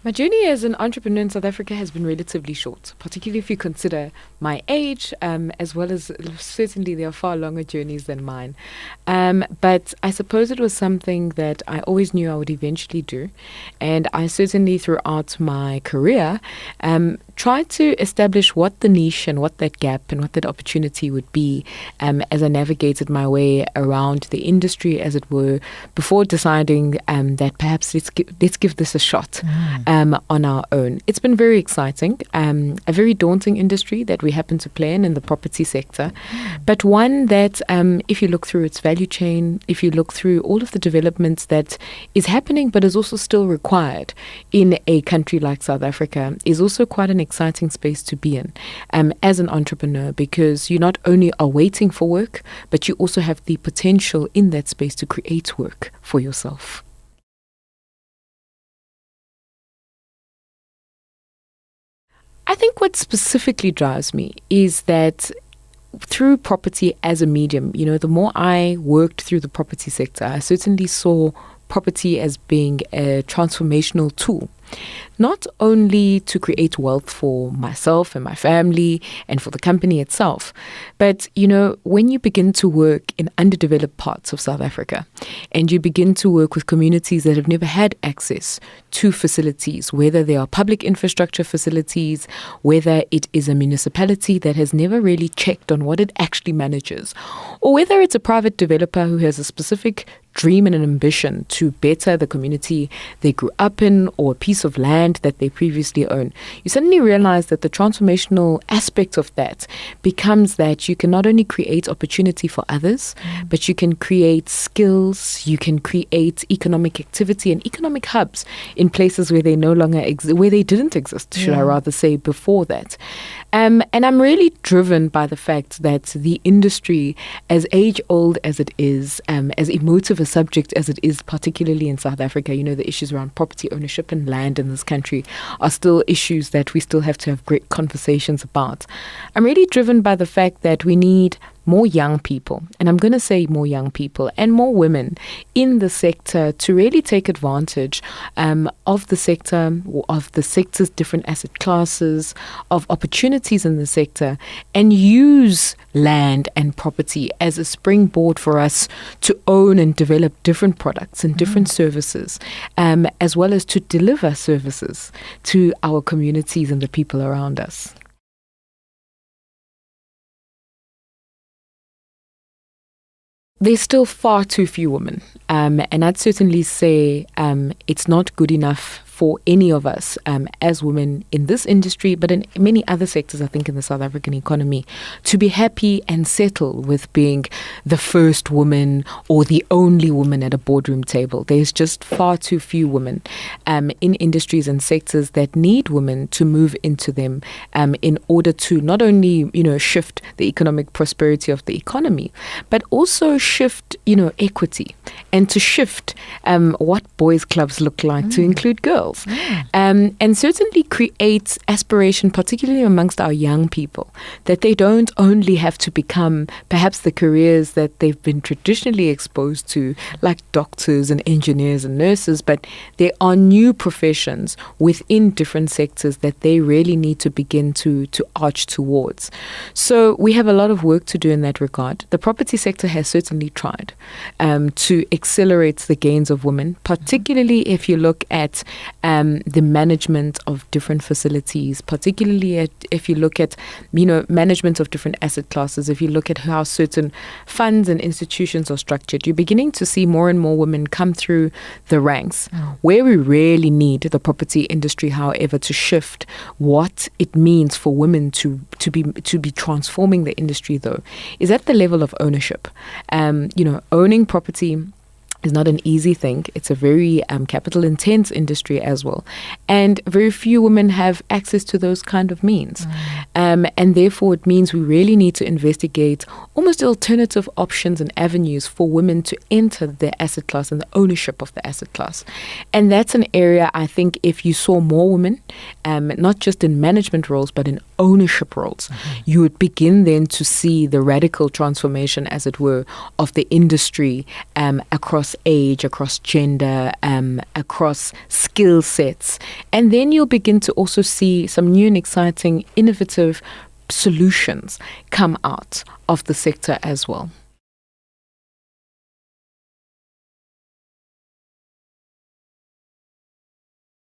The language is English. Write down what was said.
My journey as an entrepreneur in South Africa has been relatively short, particularly if you consider my age, as well as certainly there are far longer journeys than mine. But I suppose it was something that I always knew I would eventually do. And I certainly, throughout my career, tried to establish what the niche and what that gap and what that opportunity would be as I navigated my way around the industry, as it were, before deciding that perhaps let's give this a shot. On our own. It's been very exciting, a very daunting industry that we happen to play in the property sector, but one that if you look through its value chain, if you look through all of the developments that is happening but is also still required in a country like South Africa, is also quite an exciting space to be in as an entrepreneur, because you not only are waiting for work, but you also have the potential in that space to create work for yourself. I think what specifically drives me is that through property as a medium, the more I worked through the property sector, I certainly saw property as being a transformational tool. Not only to create wealth for myself and my family and for the company itself, but, when you begin to work in underdeveloped parts of South Africa and you begin to work with communities that have never had access to facilities, whether they are public infrastructure facilities, whether it is a municipality that has never really checked on what it actually manages, or whether it's a private developer who has a specific dream and an ambition to better the community they grew up in or a piece of land that they previously owned, you suddenly realize that the transformational aspect of that becomes that you can not only create opportunity for others, but you can create skills, you can create economic activity and economic hubs in places where they no longer where they didn't exist, should I rather say, before that. And I'm really driven by the fact that the industry, as age-old as it is, as emotive a subject as it is, particularly in South Africa, the issues around property ownership and land in this country are still issues that we still have to have great conversations about. I'm really driven by the fact that we need more young people, and I'm going to say more young people and more women in the sector to really take advantage of the sector, of the sector's different asset classes, of opportunities in the sector, and use land and property as a springboard for us to own and develop different products and different services, as well as to deliver services to our communities and the people around us. There's still far too few women, and I'd certainly say it's not good enough for any of us as women in this industry, but in many other sectors, I think, in the South African economy, to be happy and settle with being the first woman or the only woman at a boardroom table. There's just far too few women in industries and sectors that need women to move into them in order to not only, shift the economic prosperity of the economy, but also shift, equity, and to shift what boys' clubs look like to include girls. And certainly create aspiration, particularly amongst our young people, that they don't only have to become perhaps the careers that they've been traditionally exposed to, like doctors and engineers and nurses, but there are new professions within different sectors that they really need to begin to arch towards. So we have a lot of work to do in that regard. The property sector has certainly tried to accelerate the gains of women, particularly if you look at the management of different facilities, particularly if you look at, management of different asset classes, if you look at how certain funds and institutions are structured, you're beginning to see more and more women come through the ranks. Where we really need the property industry, however, to shift what it means for women to be transforming the industry, though, is at the level of ownership. Owning property is not an easy thing. It's a very capital intense industry as well. And very few women have access to those kind of means. And therefore it means we really need to investigate almost alternative options and avenues for women to enter the asset class and the ownership of the asset class. And that's an area, I think, if you saw more women, not just in management roles, but in ownership roles, you would begin then to see the radical transformation, as it were, of the industry across across age, across gender, across skill sets. And then you'll begin to also see some new and exciting, innovative solutions come out of the sector as well.